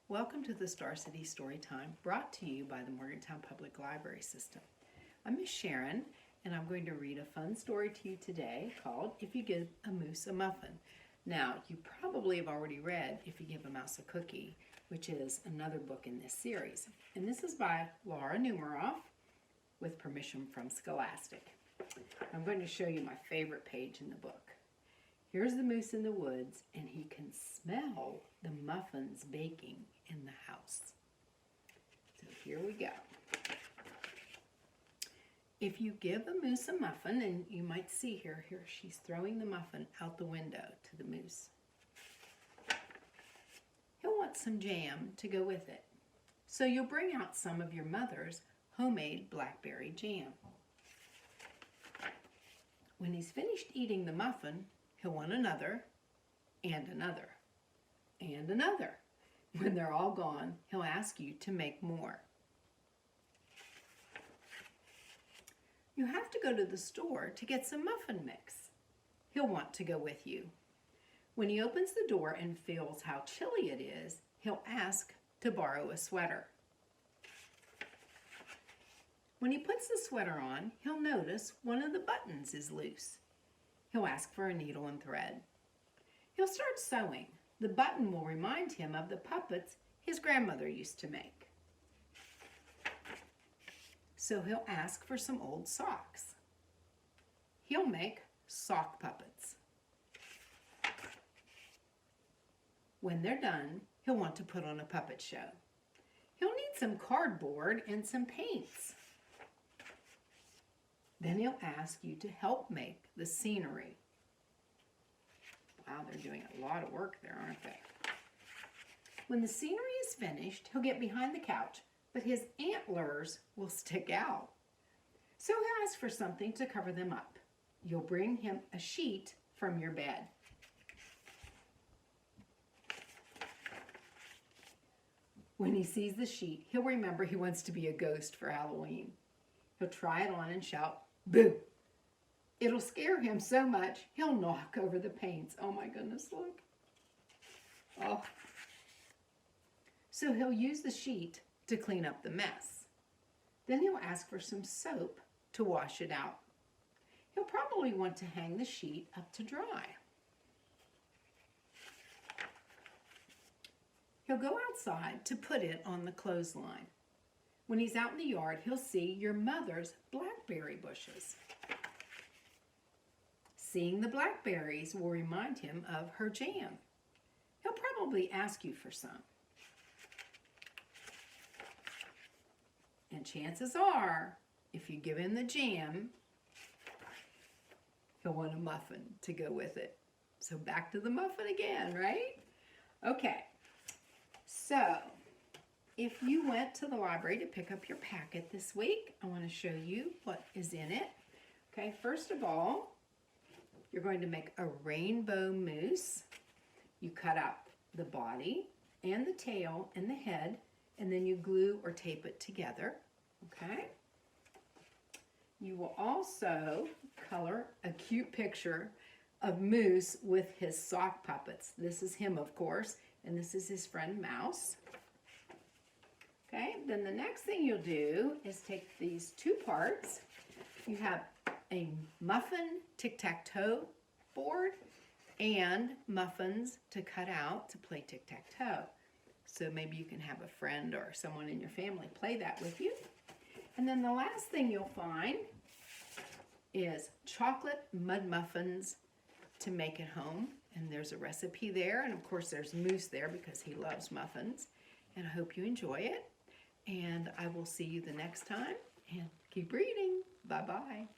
Welcome to the Star City Storytime, brought to you by the Morgantown Public Library system. I'm Miss Sharon, and I'm going to read a fun story to you today called If You Give a Moose a Muffin. Now, you probably have already read If You Give a Mouse a Cookie, which is another book in this series. And this is by Numeroff, with permission from Scholastic. I'm going to show you my favorite page in the book. Here's the moose in the woods, and he can smell the muffins baking in the house. So here we go. If you give a moose a muffin, and you might see here she's throwing the muffin out the window to the moose. He'll want some jam to go with it. So you'll bring out some of your mother's homemade blackberry jam. When he's finished eating the muffin, he'll want another, and another, and another. When they're all gone, he'll ask you to make more. You have to go to the store to get some muffin mix. He'll want to go with you. When he opens the door and feels how chilly it is, he'll ask to borrow a sweater. When he puts the sweater on, he'll notice one of the buttons is loose. He'll ask for a needle and thread. He'll start sewing. The button will remind him of the puppets his grandmother used to make. So he'll ask for some old socks. He'll make sock puppets. When they're done, he'll want to put on a puppet show. He'll need some cardboard and some paints. Then he'll ask you to help make the scenery. Wow, they're doing a lot of work there, aren't they? When the scenery is finished, he'll get behind the couch, but his antlers will stick out. So he'll ask for something to cover them up. You'll bring him a sheet from your bed. When he sees the sheet, he'll remember he wants to be a ghost for Halloween. He'll try it on and shout, "Boo!" It'll scare him so much, he'll knock over the paints. Oh my goodness, look. Oh. So he'll use the sheet to clean up the mess. Then he'll ask for some soap to wash it out. He'll probably want to hang the sheet up to dry. He'll go outside to put it on the clothesline. When he's out in the yard, he'll see your mother's blackberry bushes. Seeing the blackberries will remind him of her jam. He'll probably ask you for some. And chances are, if you give him the jam, he'll want a muffin to go with it. So back to the muffin again, right? Okay, so if you went to the library to pick up your packet this week, I want to show you what is in it. Okay, first of all, you're going to make a rainbow moose. You cut out the body and the tail and the head, and then you glue or tape it together, okay? You will also color a cute picture of Moose with his sock puppets. This is him, of course, and this is his friend Mouse. Okay, then the next thing you'll do is take these two parts. You have a muffin tic-tac-toe board and muffins to cut out to play tic-tac-toe. So maybe you can have a friend or someone in your family play that with you. And then the last thing you'll find is chocolate mud muffins to make at home. And there's a recipe there. And of course there's Moose there because he loves muffins. And I hope you enjoy it. And I will see you the next time. And keep reading. Bye-bye.